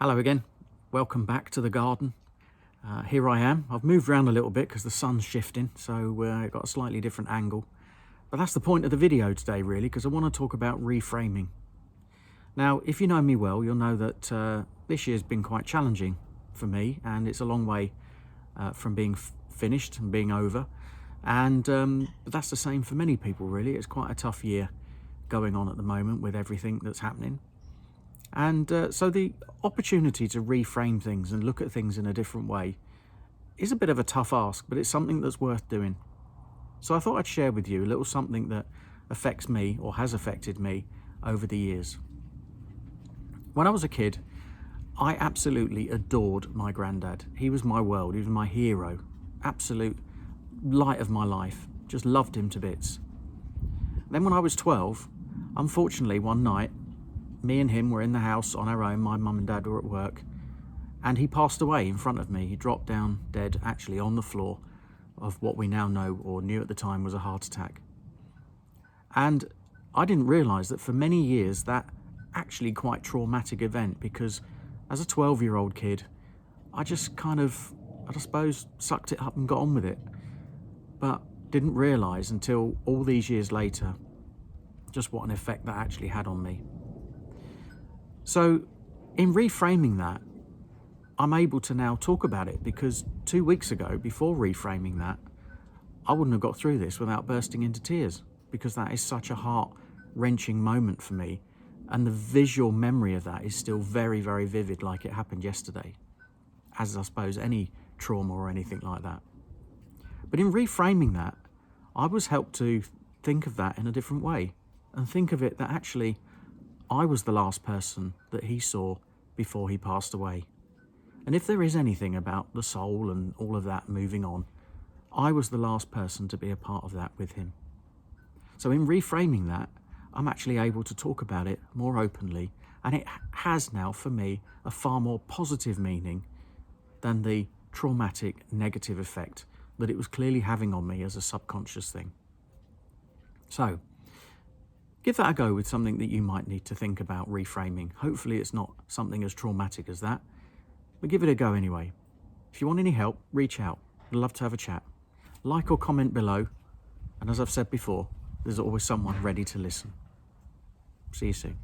Hello again, welcome back to the garden. Here I am. I've moved around a little bit because the sun's shifting, so I've got a slightly different angle. But that's the point of the video today really, because I want to talk about reframing. Now, if you know me well, you'll know that this year's been quite challenging for me, and it's a long way from being finished and being over. And but that's the same for many people really. It's quite a tough year going on at the moment with everything that's happening. And so the opportunity to reframe things and look at things in a different way is a bit of a tough ask, but it's something that's worth doing. So I thought I'd share with you a little something that affects me or has affected me over the years. When I was a kid, I absolutely adored my granddad. He was my world, he was my hero, absolute light of my life, just loved him to bits. Then when I was 12, unfortunately one night, me and him were in the house on our own. My mum and dad were at work, and he passed away in front of me. He dropped down dead, actually on the floor of what we now know, or knew at the time, was a heart attack. And I didn't realise that for many years that actually quite traumatic event, because as a 12-year-old kid, I just kind of, I suppose, sucked it up and got on with it, but didn't realise until all these years later just what an effect that actually had on me. So in reframing that, I'm able to now talk about it, because 2 weeks ago, before reframing that, I wouldn't have got through this without bursting into tears, because that is such a heart-wrenching moment for me. And the visual memory of that is still very, very vivid, like it happened yesterday, as I suppose any trauma or anything like that. But in reframing that, I was helped to think of that in a different way, and think of it that actually I was the last person that he saw before he passed away. And if there is anything about the soul and all of that moving on, I was the last person to be a part of that with him. So in reframing that, I'm actually able to talk about it more openly, and it has now for me a far more positive meaning than the traumatic negative effect that it was clearly having on me as a subconscious thing. So give that a go with something that you might need to think about reframing. Hopefully it's not something as traumatic as that, but give it a go anyway. If you want any help, reach out. I'd love to have a chat. Like or comment below, and as I've said before, there's always someone ready to listen. See you soon.